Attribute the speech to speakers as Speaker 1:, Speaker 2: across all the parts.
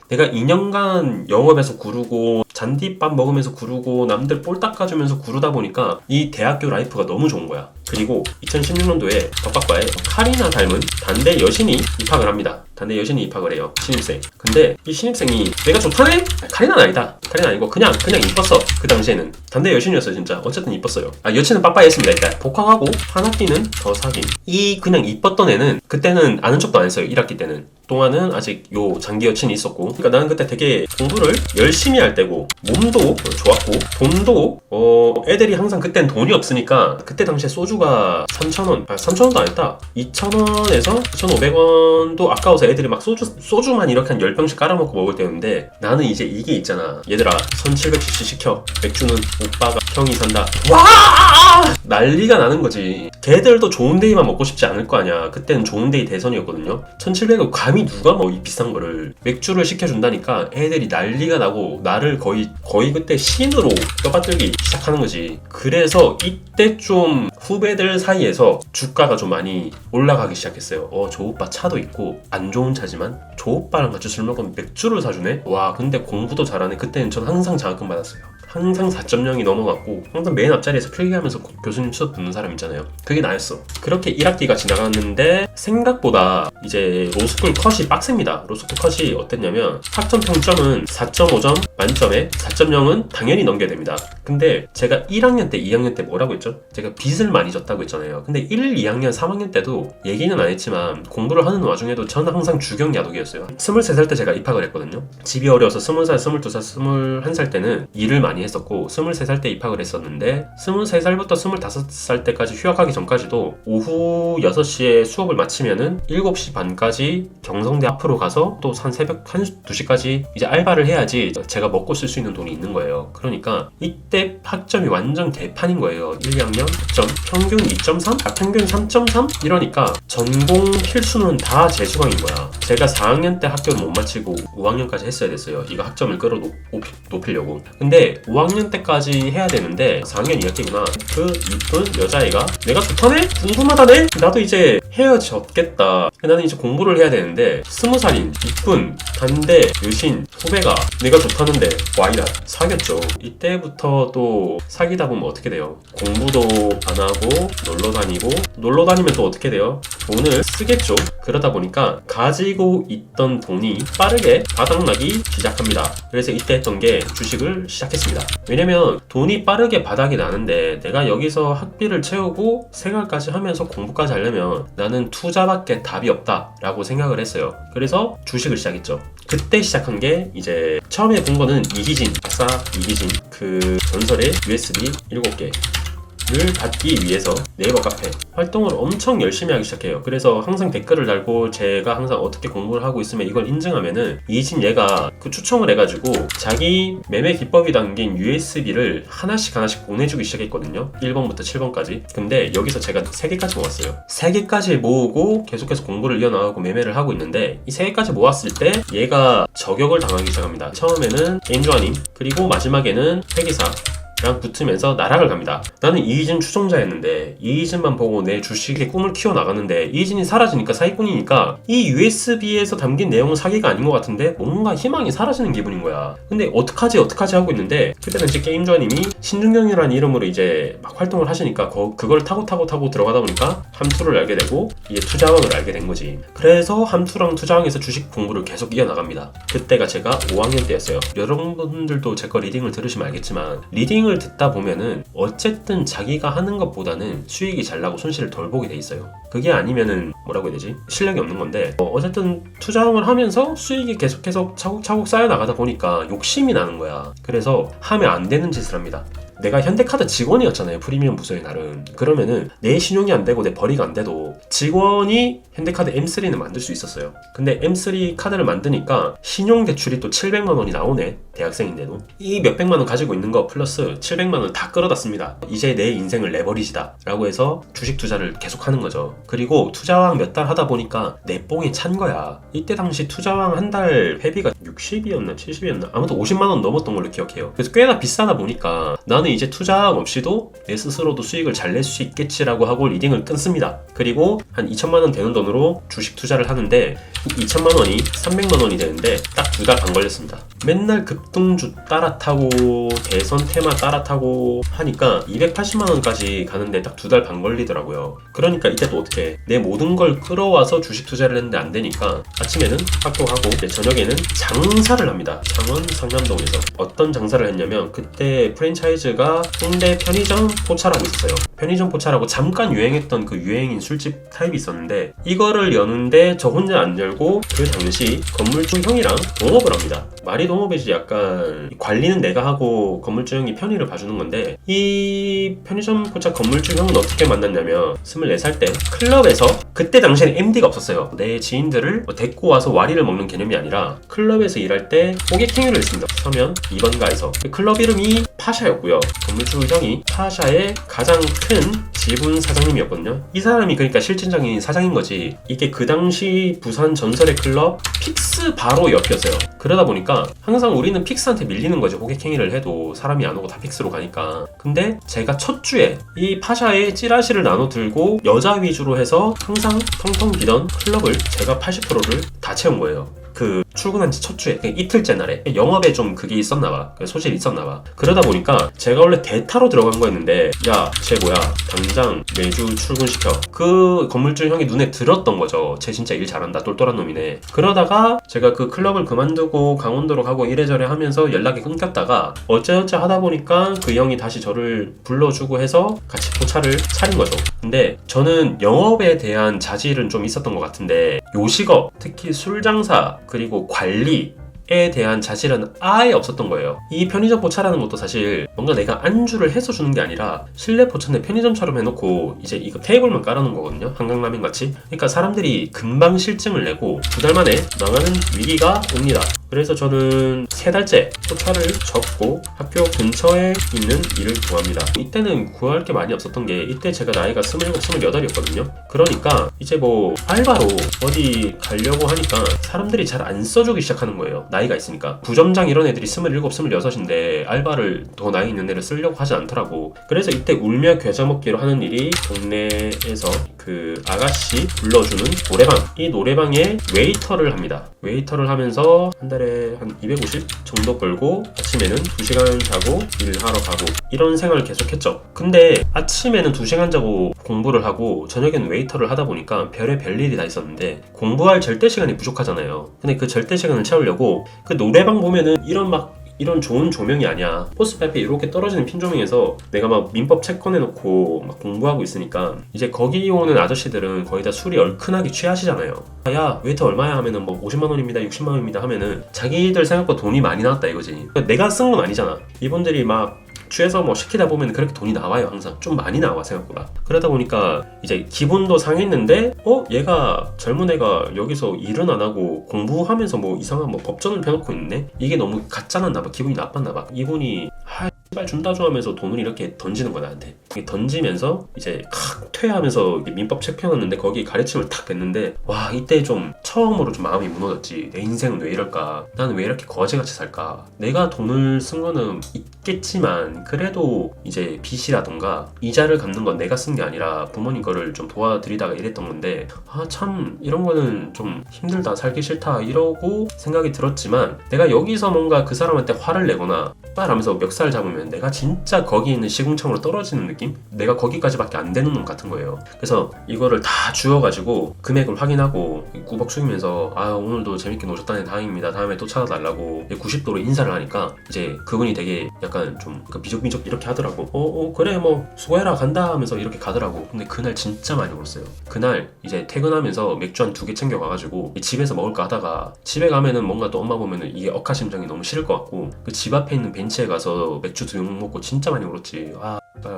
Speaker 1: 내가 2년간 영업에서 구르고 잔디밥 먹으면서 구르고 남들 볼 닦아주면서 구르다 보니까 이 대학교 라이프가 너무 좋은 거야. 그리고 2016년도에 덕박과에 카리나 닮은 단대 여신이 입학을 합니다. 단대 여신이 입학을 해요. 신입생. 근데 이 신입생이 내가 좋다네? 카리나는 아니다. 카리나 아니고 그냥 이뻤어. 그 당시에는 단대 여신이었어요. 진짜 어쨌든 이뻤어요. 여친은 빠빠이했습니다. 일단 복학하고 한 학기는 더 사귄 이 그냥 이뻤던 애는 그때는 아는 척도 안 했어요. 1학기 때는 동안은 아직 요 장기 여친이 있었고, 그러니까 나는 그때 되게 공부를 열심히 할 때고 몸도 좋았고 돈도 애들이 항상 그땐 돈이 없으니까 그때 당시에 소주가 3,000원 3,000원도 안 했다. 2,000원에서 2,500원도 아까워서 애들이 막 소주만 이렇게 한 10병씩 깔아먹고 먹을 때였는데, 나는 이제 이게 있잖아. 얘들아 1700cc 시켜. 맥주는 오빠가 형이 산다. 와 난리가 나는 거지. 걔들도 좋은 데이만 먹고 싶지 않을 거 아니야. 그때는 좋은 데이 대선이었거든요. 1700원 감히 누가 뭐 이 비싼 거를 맥주를 시켜준다니까 애들이 난리가 나고 나를 거의 그때 신으로 뼈받들기 시작하는 거지. 그래서 이때 좀 후배들 사이에서 주가가 좀 많이 올라가기 시작했어요. 저 오빠 차도 있고 안 좋은 차지만 저 오빠랑 같이 술 먹으면 맥주를 사주네? 와 근데 공부도 잘하네. 그때는 전 항상 장학금 받았어요. 항상 4.0이 넘어갔고 항상 맨 앞자리에서 필기하면서 교수님 수업 듣는 사람 있잖아요. 그게 나였어. 그렇게 1학기가 지나갔는데 생각보다 이제 로스쿨 컷이 빡셉니다. 로스쿨 컷이 어땠냐면 학점 평점은 4.5점 만점에 4.0은 당연히 넘겨야 됩니다. 근데 제가 1학년 때 2학년 때 뭐라고 했죠? 제가 빚을 많이 졌다고 했잖아요. 근데 1, 2학년, 3학년 때도 얘기는 안 했지만 공부를 하는 와중에도 저는 항상 주경야독이었어요. 23살 때 제가 입학을 했거든요. 집이 어려워서 20살, 22살, 21살 때는 일을 많이 했었고 23살 때 입학을 했었는데 23살부터 25살 때까지 휴학하기 전까지도 오후 6시에 수업을 마치면은 7시 반까지 경성대 앞으로 가서 또 한 새벽 1, 2시까지 이제 알바를 해야지 제가 먹고 쓸 수 있는 돈이 있는 거예요. 그러니까 이때 학점이 완전 개판인 거예요. 1, 2학년 학점 평균 2.3? 평균 3.3? 이러니까 전공 필수는 다 재수강인 거야. 제가 4학년 때 학교를 못 마치고 5학년까지 했어야 됐어요. 이거 학점을 높이려고. 근데 5학년 때까지 해야 되는데 4학년 2학기구나. 그 이쁜 여자애가 내가 좋다네? 궁금하다네? 나도 이제 헤어졌겠다. 나는 이제 공부를 해야 되는데 20살인 이쁜 단대 여신 후배가 내가 좋다는데 와이라 사귀었죠. 이때부터 또 사귀다 보면 어떻게 돼요? 공부도 안 하고 놀러 다니면 또 어떻게 돼요? 돈을 쓰겠죠. 그러다 보니까 가지고 있던 돈이 빠르게 바닥나기 시작합니다. 그래서 이때 했던 게 주식을 시작했습니다. 왜냐면 돈이 빠르게 바닥이 나는데 내가 여기서 학비를 채우고 생활까지 하면서 공부까지 하려면 나는 투자밖에 답이 없다 라고 생각을 했어요. 그래서 주식을 시작했죠. 그때 시작한 게 이제 처음에 본 거는 이기진, 아싸 이기진 그 전설의 USB 7개 를 받기 위해서 네이버 카페 활동을 엄청 열심히 하기 시작해요. 그래서 항상 댓글을 달고 제가 항상 어떻게 공부를 하고 있으면 이걸 인증하면은 이진 얘가 그 추첨을 해가지고 자기 매매 기법이 담긴 USB를 하나씩 보내주기 시작했거든요. 1번부터 7번까지. 근데 여기서 제가 3개까지 모았어요. 3개까지 모으고 계속해서 공부를 이어나가고 매매를 하고 있는데 이 3개까지 모았을 때 얘가 저격을 당하기 시작합니다. 처음에는 게임조아님, 그리고 마지막에는 회계사 랑 붙으면서 나락을 갑니다. 나는 이희진 추종자였는데 이희진만 보고 내 주식의 꿈을 키워나갔는데 이희진이 사라지니까 사기꾼이니까 이 USB에서 담긴 내용은 사기가 아닌 것 같은데 뭔가 희망이 사라지는 기분인 거야. 근데 어떡하지 하고 있는데 그때는 이제 게임조아님이 신중경이라는 이름으로 이제 막 활동을 하시니까 그걸 타고 들어가다 보니까 함투를 알게 되고 이제 투자왕을 알게 된 거지. 그래서 함투랑 투자왕에서 주식 공부를 계속 이어나갑니다. 그때가 제가 5학년 때였어요. 여러분들도 제 거 리딩을 들으시면 알겠지만 리딩을 듣다 보면은 어쨌든 자기가 하는 것보다는 수익이 잘 나고 손실을 덜 보게 돼 있어요. 그게 아니면은 뭐라고 해야 되지? 실력이 없는 건데 어쨌든 투자를 하면서 수익이 계속해서 차곡차곡 쌓여 나가다 보니까 욕심이 나는 거야. 그래서 하면 안 되는 짓을 합니다. 내가 현대카드 직원이었잖아요. 프리미엄 부서의 날은. 그러면은 내 신용이 안 되고 내 벌이가 안 돼도 직원이 현대카드 M3는 만들 수 있었어요. 근데 M3 카드를 만드니까 신용대출이 또 700만 원이 나오네. 대학생인데도. 이 몇백만 원 가지고 있는 거 플러스 700만 원 다 끌어다 씁니다. 이제 내 인생을 레버리지다 라고 해서 주식 투자를 계속 하는 거죠. 그리고 투자왕 몇 달 하다 보니까 내 뽕이 찬 거야. 이때 당시 투자왕 한 달 회비가 60이었나 70이었나 아무튼 50만 원 넘었던 걸로 기억해요. 그래서 꽤나 비싸다 보니까 나는 이거는 이제 투자 없이도 내 스스로도 수익을 잘 낼 수 있겠지라고 하고 리딩을 끊습니다. 그리고 한 2천만 원 되는 돈으로 주식 투자를 하는데 2천만 원이 300만 원이 되는데 딱 2달 반 걸렸습니다. 맨날 급등주 따라 타고 대선 테마 따라 타고 하니까 280만 원까지 가는데 딱 2달 반 걸리더라고요. 그러니까 이때 또 어떻게 해? 내 모든 걸 끌어와서 주식 투자를 했는데 안 되니까 아침에는 학교하고 저녁에는 장사를 합니다. 창원 상남동에서. 어떤 장사를 했냐면 그때 프랜차이즈가 홍대 편의점 포차라고 있었어요. 편의점 포차라고 잠깐 유행했던 그 유행인 술집 타입이 있었는데 이거를 여는데 저 혼자 안 열고 그 당시 건물주 형이랑 동업을 합니다. 말이 동업이지 약간 관리는 내가 하고 건물주 형이 편의를 봐주는 건데 이 편의점 포차 건물주 형은 어떻게 만났냐면 24살 때 클럽에서 그때 당시에는 MD가 없었어요. 내 지인들을 데리고 와서 와리를 먹는 개념이 아니라 클럽에서 일할 때 호객행위를 했습니다. 서면 2번가에서 클럽 이름이 파샤였고요. 건물주 형이 파샤의 가장 큰 지분 사장님이었거든요. 이 사람이 그러니까 실질적인 사장인 거지. 이게 그 당시 부산 전설의 클럽 픽스 바로 옆이었어요. 그러다 보니까 항상 우리는 픽스한테 밀리는 거지. 호객행위를 해도 사람이 안 오고 다 픽스로 가니까. 근데 제가 첫 주에 이 파샤의 찌라시를 나눠 들고 여자 위주로 해서 항상 텅텅 비던 클럽을 제가 80%를 다 채운 거예요. 그 출근한 지 첫 주에 그냥 이틀째 날에 영업에 좀 그게 있었나봐. 소질이 있었나봐. 그러다 보니까 제가 원래 대타로 들어간 거였는데 야, 쟤 뭐야 당장 매주 출근시켜. 그 건물주 형이 눈에 들었던 거죠. 쟤 진짜 일 잘한다. 똘똘한 놈이네. 그러다가 제가 그 클럽을 그만두고 강원도로 가고 이래저래 하면서 연락이 끊겼다가 어째어째 하다 보니까 그 형이 다시 저를 불러주고 해서 같이 포차를 차린 거죠. 근데 저는 영업에 대한 자질은 좀 있었던 것 같은데 요식업, 특히 술 장사 그리고 관리에 대한 자질은 아예 없었던 거예요. 이 편의점 포차라는 것도 사실 뭔가 내가 안주를 해서 주는 게 아니라 실내 포차인데 편의점처럼 해놓고 이제 이거 테이블만 깔아놓은 거거든요. 한강라면 같이. 그러니까 사람들이 금방 실증을 내고 2달 만에 망하는 위기가 옵니다. 그래서 저는 3달째 포차를 접고 학교 근처에 있는 일을 구합니다. 이때는 구할 게 많이 없었던 게 이때 제가 나이가 27, 28이었거든요. 그러니까 이제 뭐 알바로 어디 가려고 하니까 사람들이 잘 안 써주기 시작하는 거예요. 나이가 있으니까. 부점장 이런 애들이 27, 26인데 알바를 더 나이 있는 애를 쓰려고 하지 않더라고. 그래서 이때 울며 겨자 먹기로 하는 일이 동네에서 그 아가씨 불러주는 노래방. 이 노래방에 웨이터를 합니다. 웨이터를 하면서 한 달에 한 250 정도 벌고 아침에는 2시간 자고 일하러 가고 이런 생활을 계속했죠. 근데 아침에는 2시간 자고 공부를 하고 저녁에는 웨이터를 하다 보니까 별일이 다 있었는데 공부할 절대 시간이 부족하잖아요. 근데 그 절대 시간을 채우려고 그 노래방 보면은 이런 좋은 조명이 아니야. 포스트 앞에 이렇게 떨어지는 핀 조명에서 내가 막 민법 책 꺼내놓고 막 공부하고 있으니까 이제 거기 오는 아저씨들은 거의 다 술이 얼큰하게 취하시잖아요. 야, 웨이터 얼마야 하면은 뭐 50만 원입니다, 60만 원입니다 하면은 자기들 생각보다 돈이 많이 나왔다 이거지. 그러니까 내가 쓴 건 아니잖아. 이분들이 막 취해서 뭐 시키다 보면 그렇게 돈이 나와요. 항상 좀 많이 나와 생각보다. 그러다 보니까 이제 기분도 상했는데 얘가 젊은 애가 여기서 일은 안 하고 공부하면서 뭐 이상한 뭐 법전을 펴놓고 있네. 이게 너무 가짜났나 봐. 기분이 나빴나 봐. 이분이 씨발 준다 좋아하면서 돈을 이렇게 던지는 거야 나한테. 던지면서 이제 칵 퇴하면서 민법 책 펴놨는데 거기에 가르침을 탁 뱉는데 와, 이때 좀 처음으로 좀 마음이 무너졌지. 내 인생은 왜 이럴까? 나는 왜 이렇게 거지같이 살까? 내가 돈을 쓴 거는 있겠지만 그래도 이제 빚이라던가 이자를 갚는 건 내가 쓴 게 아니라 부모님 거를 좀 도와드리다가 이랬던 건데 참 이런 거는 좀 힘들다, 살기 싫다 이러고 생각이 들었지만 내가 여기서 뭔가 그 사람한테 화를 내거나 하면서 멱살 잡으면 내가 진짜 거기 있는 시궁창으로 떨어지는 느낌? 내가 거기까지밖에 안 되는 놈 같은 거예요. 그래서 이거를 다 주워가지고 금액을 확인하고 꾸벅 숙이면서 오늘도 재밌게 노셨다니 다행입니다. 다음에 또 찾아달라고 90도로 인사를 하니까 이제 그분이 되게 약간 좀 미적미적 이렇게 하더라고. 그래 뭐 수고해라 간다 하면서 이렇게 가더라고. 근데 그날 진짜 많이 울었어요. 그날 이제 퇴근하면서 맥주 한 2개 챙겨가가지고 집에서 먹을까 하다가 집에 가면은 뭔가 또 엄마 보면은 이게 억하심정이 너무 싫을 것 같고 그 집 앞에 있는 벤치에 가서 맥주 2병 먹고 진짜 많이 울었지.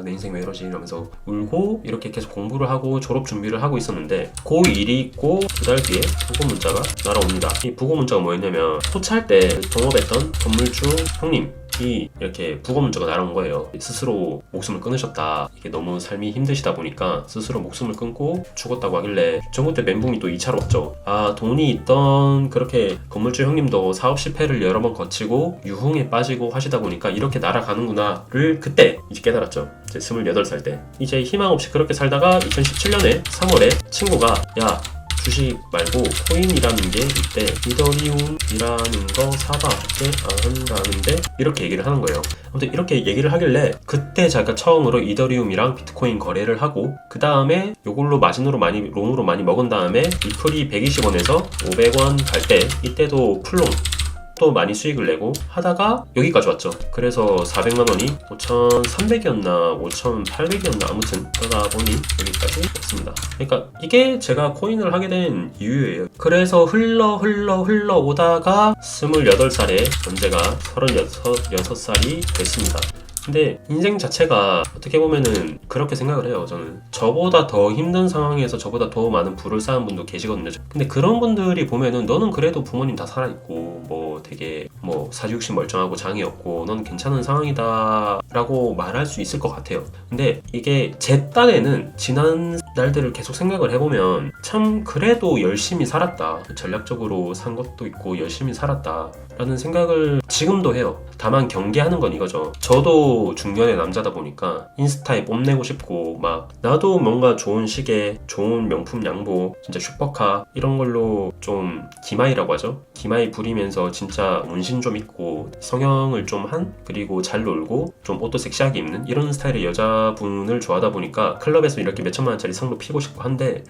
Speaker 1: 내 인생 왜 이러지 이러면서 울고 이렇게 계속 공부를 하고 졸업 준비를 하고 있었는데 그 일이 있고 2달 뒤에 부고 문자가 날아옵니다. 이 부고 문자가 뭐였냐면 포차할 때 동업했던 건물주 형님 이 이렇게 부고 문자가 날아온 거예요. 스스로 목숨을 끊으셨다. 이게 너무 삶이 힘드시다 보니까 스스로 목숨을 끊고 죽었다고 하길래 전 그때 멘붕이 또 2차로 왔죠. 아, 돈이 있던 그렇게 건물주 형님도 사업 실패를 여러 번 거치고 유흥에 빠지고 하시다 보니까 이렇게 날아가는구나를 그때 이제 깨달았죠. 이제 28살 때. 이제 희망 없이 그렇게 살다가 2017년에 3월에 친구가 야, 주식 말고 코인이라는 게 있대. 이더리움이라는 거 사봐. 안 한다는데? 이렇게 얘기를 하는 거예요. 아무튼 이렇게 얘기를 하길래 그때 제가 처음으로 이더리움이랑 비트코인 거래를 하고 그 다음에 요걸로 마진으로 많이 롱으로 많이 먹은 다음에 리플이 120원에서 500원 갈 때 이때도 풀롱 또 많이 수익을 내고 하다가 여기까지 왔죠. 그래서 400만 원이 5,300이었나 5,800이었나 아무튼 그러다 보니 여기까지 왔습니다. 그러니까 이게 제가 코인을 하게 된 이유예요. 그래서 흘러 오다가 28살에 언제가 36살이 됐습니다. 근데 인생 자체가 어떻게 보면은 그렇게 생각을 해요. 저는 저보다 더 힘든 상황에서 저보다 더 많은 부를 쌓은 분도 계시거든요. 근데 그런 분들이 보면은 너는 그래도 부모님 다 살아있고 뭐 되게 뭐 사지육신 멀쩡하고 장애 없고 넌 괜찮은 상황이다 라고 말할 수 있을 것 같아요. 근데 이게 제 딴에는 지난 날들을 계속 생각을 해보면 참 그래도 열심히 살았다, 전략적으로 산 것도 있고 열심히 살았다 라는 생각을 지금도 해요. 다만 경계하는 건 이거죠. 저도 중년의 남자다 보니까 인스타에 뽐내고 싶고 막 나도 뭔가 좋은 시계, 좋은 명품 양복, 진짜 슈퍼카 이런 걸로 좀 기마이라고 하죠. 기마이 부리면서 진짜 문신 좀 있고 성형을 좀 한, 그리고 잘 놀고 좀 옷도 섹시하게 입는 이런 스타일의 여자분을 좋아하다 보니까 클럽에서 이렇게 몇천만 원짜리 상도 피고 싶고 한데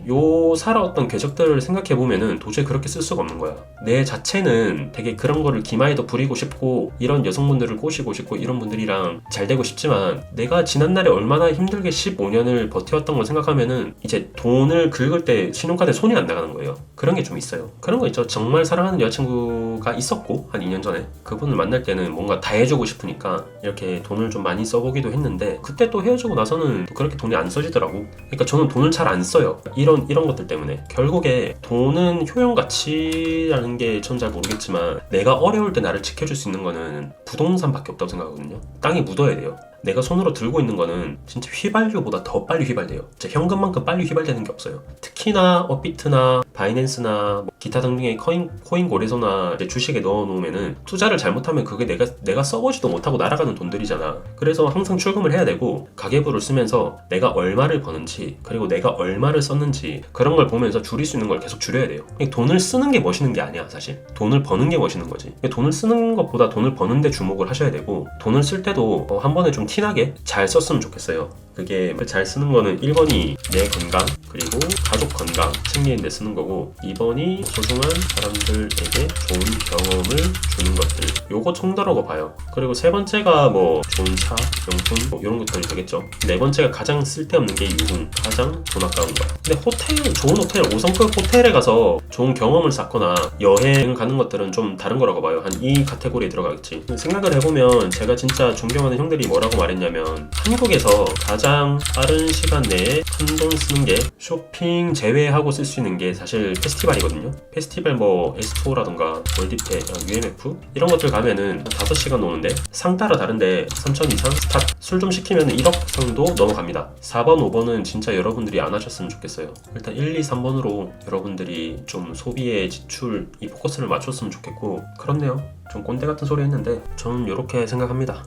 Speaker 1: 요 살아왔던 궤적들을 생각해보면은 도저히 그렇게 쓸 수가 없는 거야. 내 자체는 되게 그런 거를 기마에도 부리고 싶고 이런 여성분들을 꼬시고 싶고 이런 분들이랑 잘 되고 싶지만 내가 지난날에 얼마나 힘들게 15년을 버텨왔던 걸 생각하면은 이제 돈을 긁을 때 신용카드에 손이 안 나가는 거예요. 그런 게 좀 있어요. 그런 거 있죠. 정말 사랑하는 여자친구가 있었고 한 2년 전에 그분을 만날 때는 뭔가 다 해주고 싶으니까 이렇게 돈을 좀 많이 써보기도 했는데 그때 또 헤어지고 나서는 또 그렇게 돈이 안 써지더라고. 그러니까 저는 돈을 잘 안 써요. 이런 것들 때문에 결국에 돈은 효용 가치라는 게 전 잘 모르겠지만 내가 어려울 때 나를 지켜줄 수 있는 거는 부동산밖에 없다고 생각하거든요. 땅에 묻어야 돼요. 내가 손으로 들고 있는 거는 진짜 휘발유보다 더 빨리 휘발돼요. 진짜 현금만큼 빨리 휘발되는 게 없어요. 특히나 업비트나 바이낸스나 뭐 기타 등등의 코인 거래소나 주식에 넣어놓으면은 투자를 잘못하면 그게 내가 써보지도 못하고 날아가는 돈들이잖아. 그래서 항상 출금을 해야 되고 가계부를 쓰면서 내가 얼마를 버는지 그리고 내가 얼마를 썼는지 그런 걸 보면서 줄일 수 있는 걸 계속 줄여야 돼요. 돈을 쓰는 게 멋있는 게 아니야 사실. 돈을 버는 게 멋있는 거지. 돈을 쓰는 것보다 돈을 버는 데 주목을 하셔야 되고 돈을 쓸 때도 한 번에 좀 티나게 잘 썼으면 좋겠어요. 그게 잘 쓰는 거는 1번이 내 건강 그리고 가족 건강 챙기는 데 쓰는 거고 2번이 소중한 사람들에게 좋은 경험을 주는 것들 요거 총괄하고 봐요. 그리고 세 번째가 뭐 좋은 차, 명품 뭐 이런 것들이 되겠죠. 네 번째가 가장 쓸데없는 게 유흥, 가장 돈 아까운 거. 근데 호텔, 좋은 호텔, 5성급 호텔에 가서 좋은 경험을 쌓거나 여행 가는 것들은 좀 다른 거라고 봐요. 한 이 카테고리에 들어가겠지. 생각을 해보면 제가 진짜 존경하는 형들이 뭐라고 말했냐면 한국에서 가장 빠른 시간 내에 큰 돈 쓰는 게 쇼핑 제외하고 쓸 수 있는 게 사실 페스티벌이거든요. 페스티벌 뭐 S2라던가 월드페, UMF 이런 것들 가면은 5시간 노는데 상 따라 다른데 3,000 이상 스탑 술 좀 시키면 1억 상도 넘어갑니다. 4번, 5번은 진짜 여러분들이 안 하셨으면 좋겠어요. 일단 1, 2, 3번으로 여러분들이 좀 소비의 지출 이 포커스를 맞췄으면 좋겠고 그렇네요. 좀 꼰대 같은 소리 했는데 저는 이렇게 생각합니다.